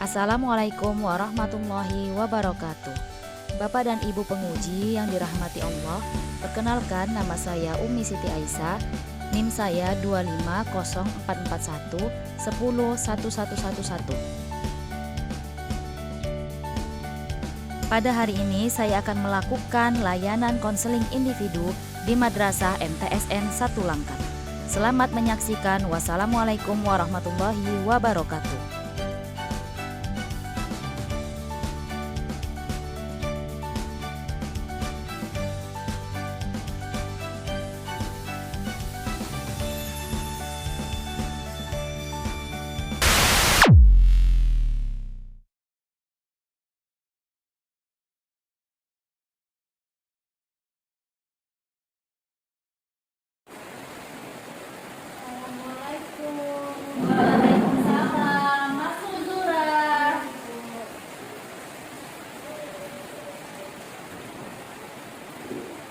Assalamualaikum warahmatullahi wabarakatuh. Bapak dan Ibu penguji yang dirahmati Allah, perkenalkan nama saya Umi Siti Aisyah, NIM saya 250441 101111. Pada hari ini saya akan melakukan layanan konseling individu di Madrasah MTSN Satu Langkat. Selamat menyaksikan. Wassalamualaikum warahmatullahi wabarakatuh. Waalaikumsalam. Masuk Zura.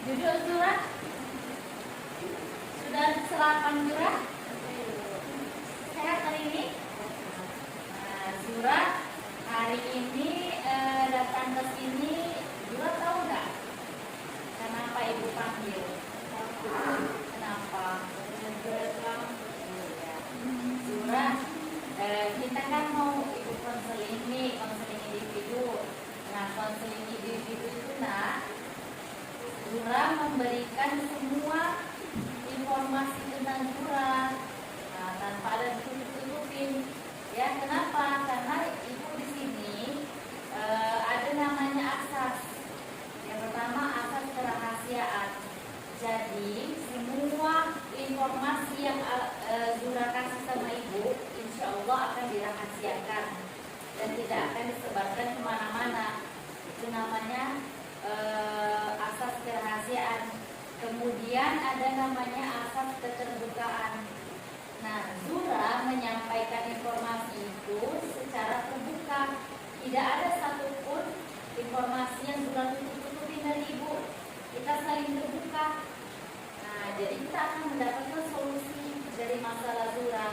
Duduk Zura. Sudah sarapan Zura? Sehat hari ini? Nah, Zura hari ini datang ke sini. Zura tahu nggak kenapa Ibu panggil? Kenapa? Zura, kita kan mau ikut konseling nih, konseling individu. Nah, konseling individu itu Zura memberikan semua informasi tentang Zura, tanpa ada ditutup-tutupin. Ya, kenapa? Karena Ibu di sini ada namanya asas. Yang pertama asas kerahasiaan. Jadi semua informasi yang Zura kasih sama Ibu, insya Allah akan dirahasiakan dan tidak akan disebarkan kemana-mana. Itu namanya asas kerahasiaan. Kemudian ada namanya asas keterbukaan. Nah, Zura menyampaikan informasi itu secara terbuka. Tidak ada satupun informasi yang Zura tutup-tutupin dari Ibu. Kita saling terbuka. Nah, jadi kita akan mendapatkan solusi dari masalah Zura.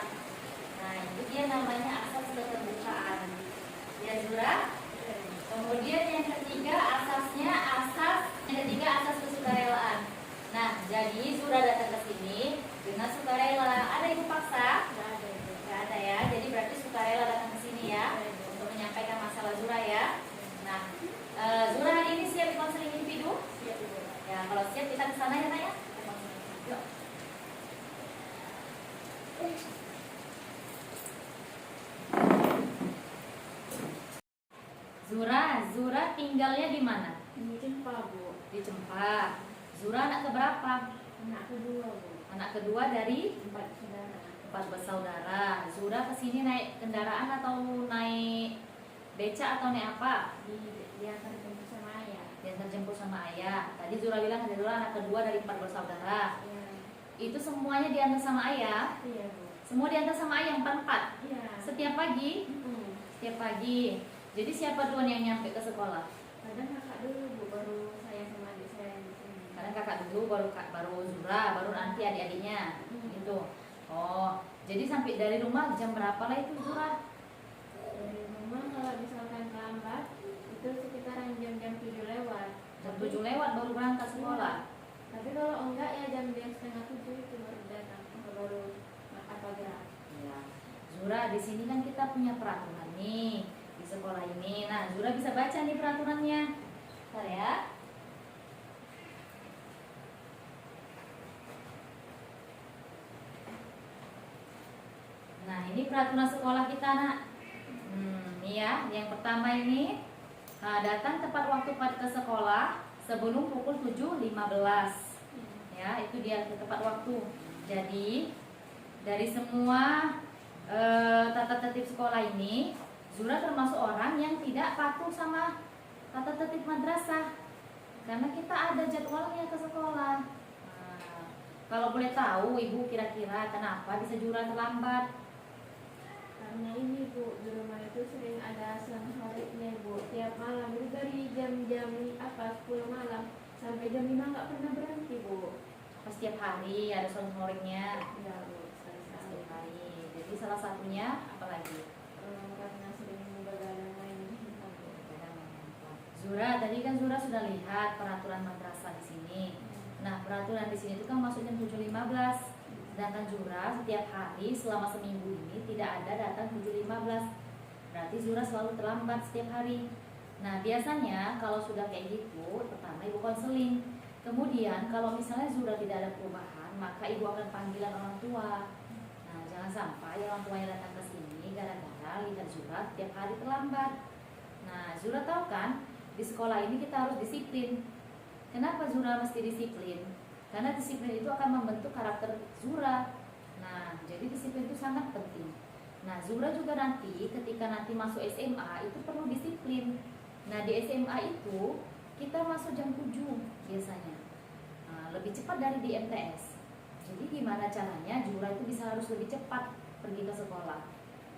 Nah, itu dia namanya asas keterbukaan. Ya Zura. Kemudian yang ketiga asas kesukarelaan. Nah, jadi Zura datang ke sini dengan sukarela. Ada Ibu paksa? Nggak ada ya. Jadi berarti sukarela datang ke sini ya untuk menyampaikan masalah Zura ya. Nah, Zura hari ini siap di konseling individu? Siap. Ya, kalau siap kita ke sana ya, Nak ya. Yuk. Zura tinggalnya di mana? Di Cempa, Bu. Di Cempa. Zura anak keberapa? Anak kedua, Bu. Anak kedua dari 4 saudara. 4 bersaudara. Zura kesini naik kendaraan atau naik beca atau naik apa? Dia terjemput sama ayah. Dia terjemput sama ayah. Tadi Zura bilang Zura anak kedua dari 4 bersaudara. Iya. Itu semuanya diantar sama ayah? Iya, Bu. Semua diantar sama ayah 4-4? Iya. Setiap pagi? Setiap pagi. Jadi siapa duluan yang nyampe ke sekolah? Kadang kakak dulu, Bu, baru saya sama adik saya di sini. Kadang kakak dulu, baru Zura, baru nanti adik-adiknya. Gitu. Oh, jadi sampai dari rumah jam berapa lah itu Zura? Dari rumah kalau misalkan terlambat itu sekitaran jam-jam 7 lewat. Jam 7 lewat baru berangkat sekolah. Tapi kalau enggak ya jam 6:30 itu baru datang, baru makan pagi. Ya. Zura, di sini kan kita punya peraturan nih di sekolah ini. Nah, Zura bisa baca nih peraturannya. Bentar ya. Nah, ini peraturan sekolah kita, Nak. Ini ya, yang pertama ini datang tepat waktu ke sekolah sebelum pukul 7.15. Ya, itu dia tepat waktu. Jadi, dari semua tata tertib sekolah ini, Zura termasuk orang yang tidak patuh sama tata tertib madrasah. Karena kita ada jadwalnya ke sekolah. Nah, kalau boleh tahu, Ibu kira-kira kenapa bisa Zura terlambat? Karena ini, Bu, di rumah itu sering ada selang-selingnya, Bu. Tiap malam itu dari jam-jam 10 malam sampai jam 5 nggak pernah berhenti, Bu. Setiap hari ada snoringnya. Ya, Bu, sekali-sekali. Setiap hari. Jadi salah satunya apa lagi? Karena sering begadang Zura, tadi kan Zura sudah lihat peraturan madrasah di sini. Nah, peraturan di sini itu kan masuk jam 7.15. Sedangkan Zura setiap hari selama seminggu ini tidak ada datang 7.15. Berarti Zura selalu terlambat setiap hari. Nah, biasanya kalau sudah kayak gitu, pertama ibu konseling. Kemudian kalau misalnya Zura tidak ada perubahan, maka ibu akan panggilan orang tua. Nah, jangan sampai orang tuanya datang ke sini gara-gara lihat Zura setiap hari terlambat. Nah, Zura tahu kan, di sekolah ini kita harus disiplin. Kenapa Zura mesti disiplin? Karena disiplin itu akan membentuk karakter Zura. Nah, jadi disiplin itu sangat penting. Nah, Zura juga nanti ketika nanti masuk SMA itu perlu disiplin. Nah, di SMA itu kita masuk jam 7 biasanya. Nah, lebih cepat dari di MTS. Jadi gimana caranya Zura itu bisa harus lebih cepat pergi ke sekolah.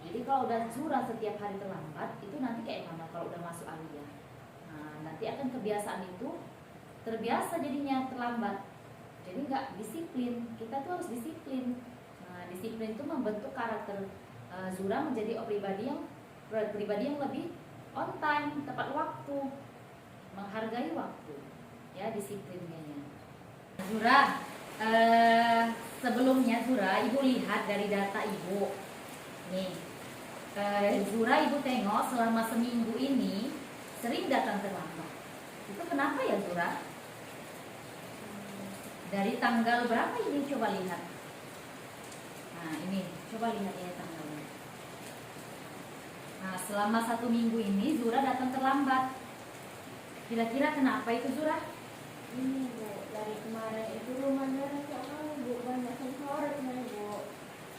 Jadi kalau udah Zura setiap hari terlambat, itu nanti kayak mana kalau udah masuk aliyah. Nah, nanti akan kebiasaan itu terbiasa jadinya terlambat. Jadi nggak disiplin. Kita tuh harus disiplin. Nah, disiplin itu membentuk karakter Zura menjadi pribadi yang lebih on time, tepat waktu, menghargai waktu. Ya, disiplinnya. Zura, sebelumnya Zura, ibu lihat dari data ibu. Nih, Zura ibu tengok selama seminggu ini sering datang terlambat. Itu kenapa ya Zura? Dari tanggal berapa ini coba lihat. Nah ini coba lihat ya tanggalnya. Nah selama 1 minggu ini Zura datang terlambat. Kira-kira kenapa itu Zura? Ini Bu, dari kemarin itu rumahnya soalnya Bu banyak sensoretnya Bu.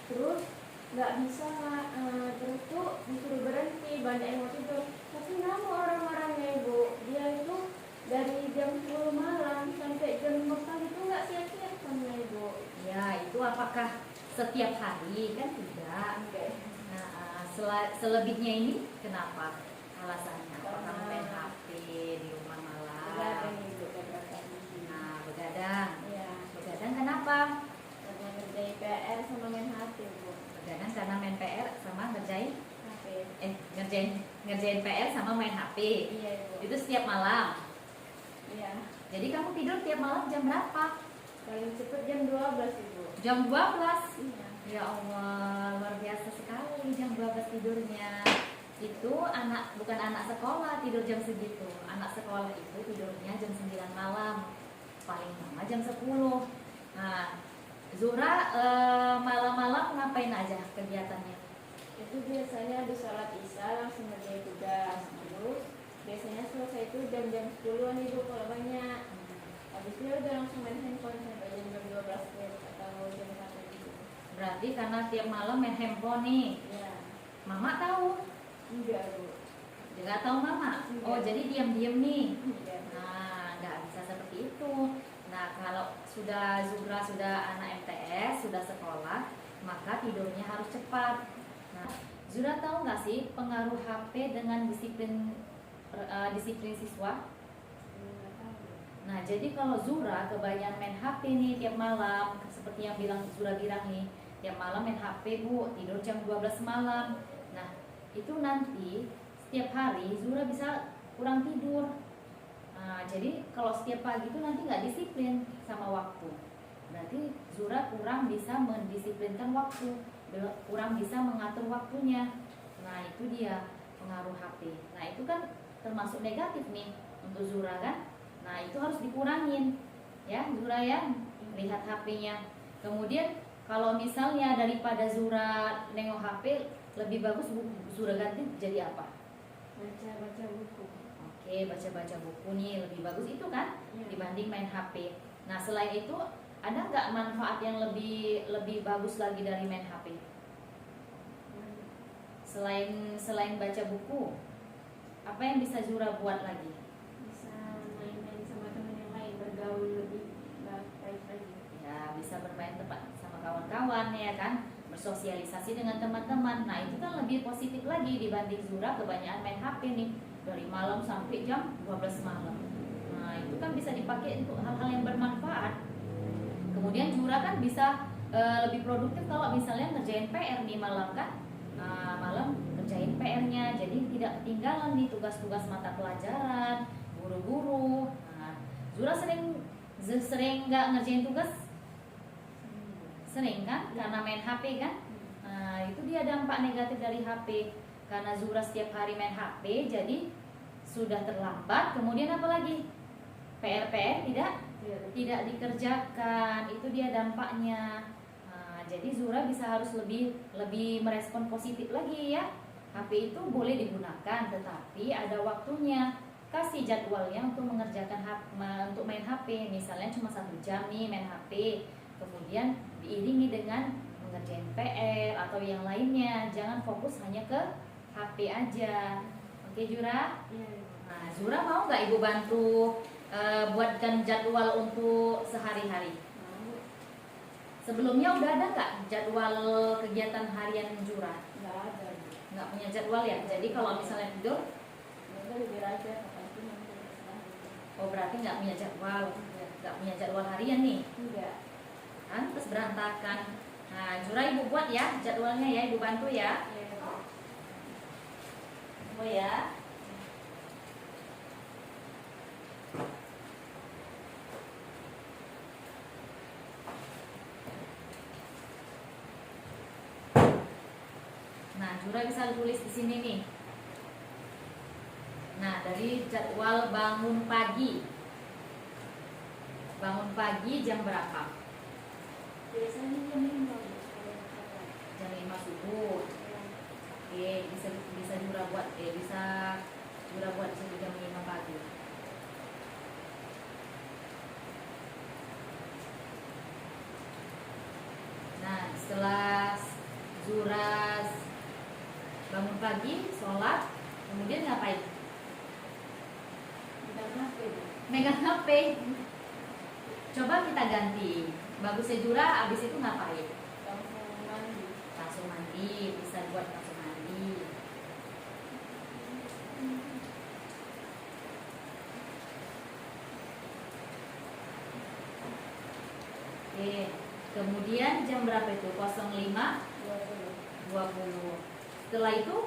Terus nggak bisa terus tuh disuruh berhenti, banyak yang mau tidur. Tapi nggak orang-orangnya Bu, dia itu dari jam 10 malam sampai jam 5 pagi itu nggak siap-siap sama Ibu. Ya itu apakah setiap hari? Kan tidak. Okay. Nah selebihnya ini kenapa? Alasannya apakah main HP di rumah malam? Begadang Ibu, begadang di sini. Nah begadang. Iya. Begadang kenapa? Karena ngerjain PR sama main HP Bu. Begadang karena main PR sama ngerjain HP. ngerjain PR sama main HP. Iya Ibu. Itu setiap malam. Iya. Jadi kamu tidur tiap malam jam berapa? Paling cepat jam 12 Ibu. Jam 12. Iya. Ya Allah, luar biasa sekali jam 12 tidurnya. Itu bukan anak sekolah tidur jam segitu. Anak sekolah itu tidurnya jam 9 malam. Paling lama jam 10. Nah, Zura malam-malam ngapain aja kegiatannya? Itu biasanya habis sholat isya langsung ngerjain tugas. Terus biasanya selesai itu jam-jam 10-an Ibu kalau banyak. Habis itu udah langsung main handphone sampai jam 12 atau jam 1 gitu. Berarti karena tiap malam main handphone nih. Iya. Mama tahu? Enggak Bu. Nggak tahu Mama? Iya. Oh jadi diam-diam nih. Iya. Nah, nggak bisa seperti itu. Nah, kalau Zura sudah anak MTS, sudah sekolah, maka tidurnya harus cepat. Nah, Zura tahu nggak sih pengaruh HP dengan disiplin siswa? Enggak tahu. Nah, jadi kalau Zura kebanyakan main HP nih tiap malam, seperti yang Zura bilang nih, tiap malam main HP Bu, tidur jam 12 malam. Nah, itu nanti setiap hari Zura bisa kurang tidur. Nah, jadi kalau setiap pagi itu nanti nggak disiplin sama waktu. Berarti Zura kurang bisa mendisiplinkan waktu, kurang bisa mengatur waktunya. Nah, itu dia pengaruh HP. Nah, itu kan termasuk negatif nih untuk Zura kan. Nah, itu harus dikurangin. Ya, Zura ya, lihat HP-nya. Kemudian kalau misalnya daripada Zura nengok HP, lebih bagus Zura ganti jadi apa? Baca buku. Oke, baca-baca buku nih lebih bagus itu kan dibanding main HP. Nah, selain itu ada nggak manfaat yang lebih bagus lagi dari main HP? Selain baca buku, apa yang bisa Zura buat lagi? Bisa main-main sama teman yang lain, bergaul lebih baik lagi. Ya, bisa bermain tempat sama kawan-kawan ya kan, bersosialisasi dengan teman-teman. Nah, itu kan lebih positif lagi dibanding Zura kebanyakan main HP nih dari malam sampai jam 12 malam. Nah, itu kan bisa dipakai untuk hal-hal yang bermanfaat. Kemudian Zura kan bisa lebih produktif kalau misalnya ngerjain PR nih malam kan. Nah, malam ngerjain PR-nya, jadi tidak ketinggalan nih tugas-tugas mata pelajaran, guru-guru. Nah, Zura sering nggak ngerjain tugas? Sering kan? Karena main HP kan? Nah, itu dia dampak negatif dari HP. Karena Zura setiap hari main HP, jadi sudah terlambat. Kemudian apa lagi? PR-PR tidak dikerjakan. Itu dia dampaknya. Nah, jadi Zura bisa harus lebih merespon positif lagi ya. HP itu boleh digunakan, tetapi ada waktunya. Kasih jadwalnya untuk mengerjakan untuk main HP. Misalnya cuma 1 jam nih main HP. Kemudian diiringi dengan mengerjain PR atau yang lainnya. Jangan fokus hanya ke HP aja. Oke Zura? Nah, Zura mau nggak Ibu bantu buatkan jadwal untuk sehari-hari? Sebelumnya udah ada nggak jadwal kegiatan harian Zura? Nggak ada. Nggak punya jadwal ya? Jadi kalau misalnya tidur? Lebih aja. Oh berarti nggak punya jadwal? Nggak punya jadwal harian nih? Enggak. Kan terus berantakan. Nah Zura Ibu buat ya jadwalnya ya, Ibu bantu ya. Oh ya. Nah, Zura bisa tulis di sini nih. Nah, dari jadwal bangun pagi. Bangun pagi jam berapa? Biasanya jam 5. Jam 5 subuh. Oke, bisa Zura buat bisa Zura buat di jam 5 pagi. Nah, setelah Zura bangun pagi, sholat, kemudian ngapain? Megang HP. Coba kita ganti. Bagusnya Zura abis itu ngapain? Langsung mandi. Bisa buat langsung mandi. Oke. Kemudian jam berapa itu? 05.20. Setelah itu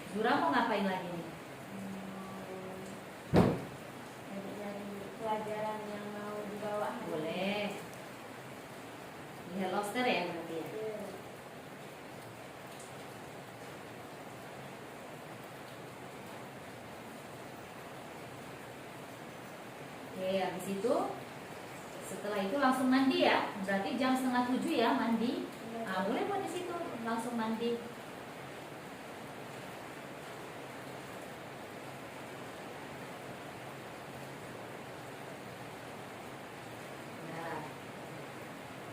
Zura mau ngapain lagi nih? Dari pelajaran yang mau dibawa. Boleh. Di Helloster ya berarti ya. Oke, habis itu setelah itu langsung mandi ya. Berarti jam 6:30 ya mandi. Nah, boleh buat di situ langsung mandi.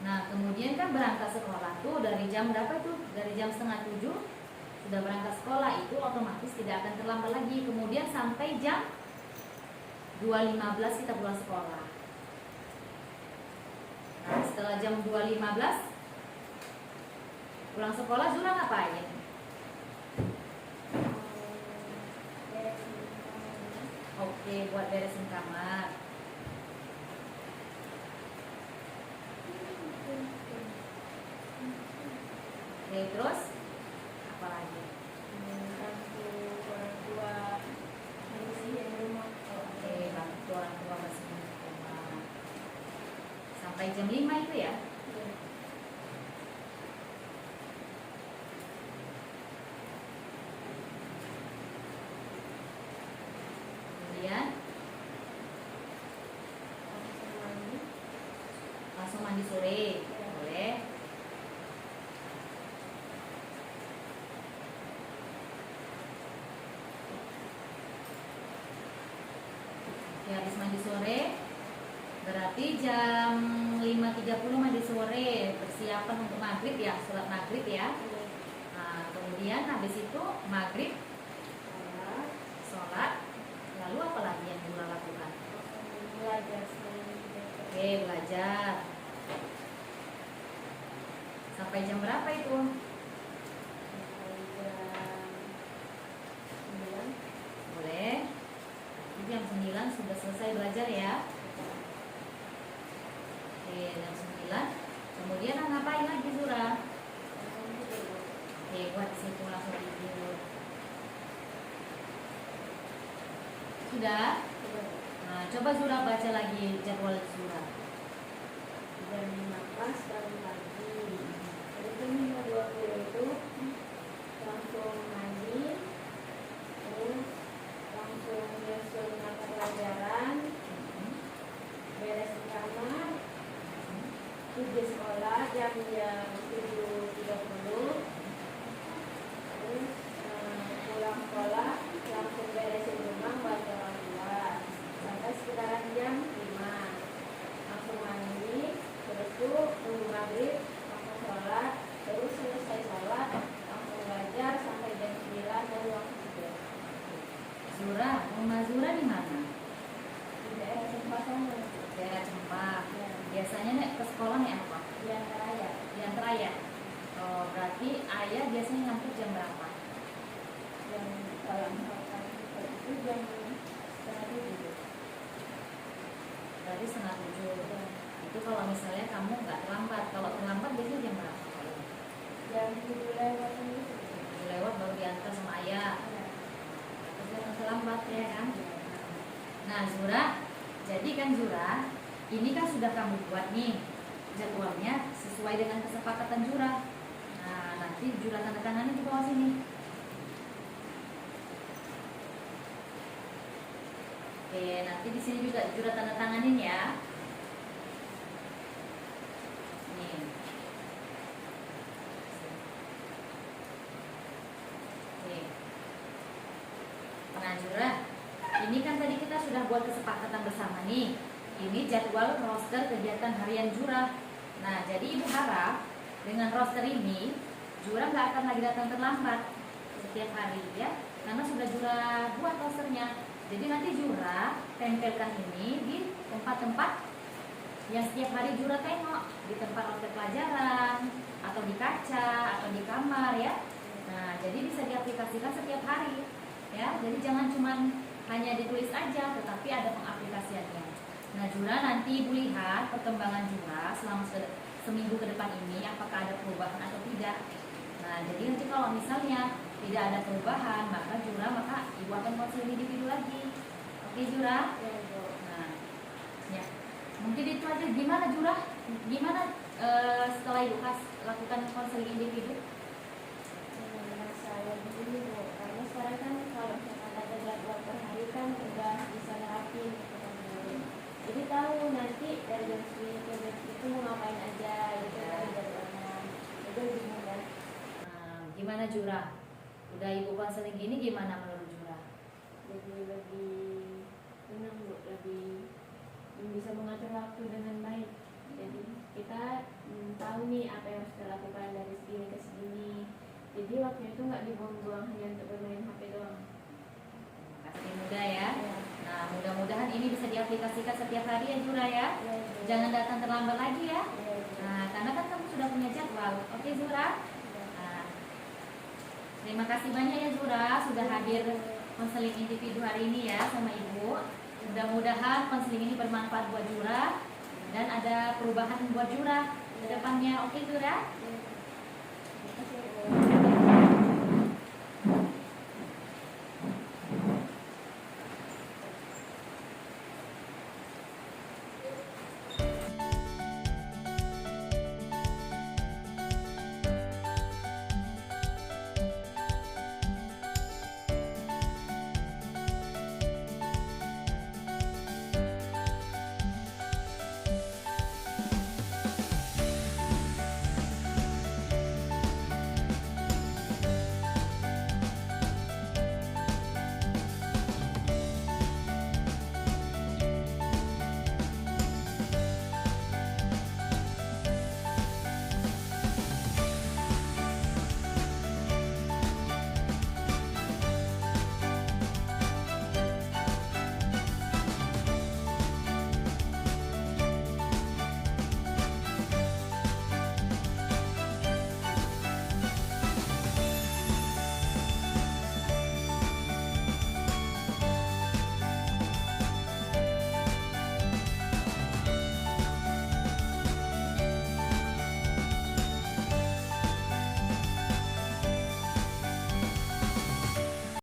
Nah, kemudian kan berangkat sekolah tuh dari jam berapa tuh? Dari jam 6:30 sudah berangkat sekolah, itu otomatis tidak akan terlambat lagi. Kemudian sampai jam 2.15 kita pulang sekolah. Nah, setelah jam 2.15 pulang sekolah, Zura ngapain? Oke, buat beresin kamar. Oke, terus apa lagi? Bantu orang tua bersihin rumah. Oke, bantu orang tua bersihin rumah. Sampai jam 5 itu ya? Kemudian langsung mandi sore, boleh. Oke, habis mandi sore berarti jam 5.30 mandi sore, persiapan untuk maghrib ya, sholat maghrib ya. Nah, kemudian habis itu maghrib sholat, lalu apa lagi yang Zura lakukan? Belajar. Oke, belajar. Sampai jam berapa itu? Boleh. Jadi jam 9 sudah selesai belajar ya. Oke, jam 9. Kemudian ngapain lagi Zura? Oke, buat di situ langsung tidur. Sudah? Nah, coba Zura baca lagi jadwal Zura. Jam 5 bangun pagi. Jadi jam 5.20 itu langsung mandi, terus langsung nyusun mata pelajaran, beres di kamar, pergi sekolah jam 7.30, terus pulang sekolah langsung beresin rumah buat orang tua sampai sekitaran jam 5, langsung mandi, terus tuh tunggu maghrib langsung sholat, terus selesai sholat langsung belajar sampai jam 9 baru langsung tidur. Zura, rumah Zura di mana? Di daerah Cempaka sana. Daerah Cempak. Ya, Biasanya nek ke sekolah nek apa? di antara ya. Di antara ya. Oh, berarti ayah biasanya ngantuk jam berapa? Yang kalau misalkan itu jam setengah 7. Berarti setengah 7. Itu kalau misalnya kamu nggak terlambat. Kalau terlambat biasanya jam berapa? Jam 7 lewat itu. 7 lewat baru diantar sama ayah. Ya. Terus jangan terlambat ya kan? Nah Zura, jadi kan Zura, ini kan sudah kamu buat nih jadwalnya sesuai dengan kesepakatan Zura. Nah nanti Zura tanda tangannya di bawah sini. Oke, nanti di sini juga Zura tanda tanganin ya. Nih. Oke. Nah Zura, ini kan tadi kita sudah buat kesepakatan bersama nih. Ini jadwal roster kegiatan harian Zura. Nah, jadi Ibu harap dengan roster ini Zura nggak akan lagi datang terlambat setiap hari ya, karena sudah Zura buat rosternya. Jadi nanti Zura tempelkan ini di tempat-tempat yang setiap hari Zura tengok, di tempat roster pelajaran atau di kaca atau di kamar ya. Nah, jadi bisa diaplikasikan setiap hari ya. Jadi jangan cuman hanya ditulis aja, tetapi ada pengaplikasiannya. Nah Zura nanti Ibu lihat perkembangan Zura selama seminggu ke depan ini apakah ada perubahan atau tidak. Nah jadi nanti kalau misalnya tidak ada perubahan maka Ibu akan konseling individu lagi. Oke Zura? Ya, Bu. Nah ya mungkin itu aja. Gimana Zura? Gimana setelah Ibu lakukan konseling individu? Saya begini Bu, karena sekarang kan kalau misalkan ada jadwal per hari kan udah bisa nerapin gitu kan Bu. Jadi tahu nanti dari jam segini ke jam itu mau ngapain aja gitu dari jadwalnya. Itu lebih mudah. Nah, gimana Zura? Udah Ibu konseling gini gimana menurut Zura? Jadi lebih tenang Bu, lebih bisa mengatur waktu dengan baik. Jadi kita tahu nih apa yang harus kita lakukan dari segini ke segini. Jadi waktunya itu nggak dibuang-buang hanya untuk bermain HP doang. Pasti mudah ya. Ya. Nah, mudah-mudahan ini bisa diaplikasikan setiap hari ya Zura ya. Ya, Bu. Jangan datang terlambat lagi ya. Ya, Bu. Nah, karena kan kamu sudah punya jadwal. Oke Zura. Ya. Nah, terima kasih banyak ya Zura sudah hadir konseling individu hari ini ya sama Ibu. Mudah-mudahan konseling ini bermanfaat buat Zura dan ada perubahan buat Zura ke depannya. Oke Zura. Ya. Terima kasih, Bu.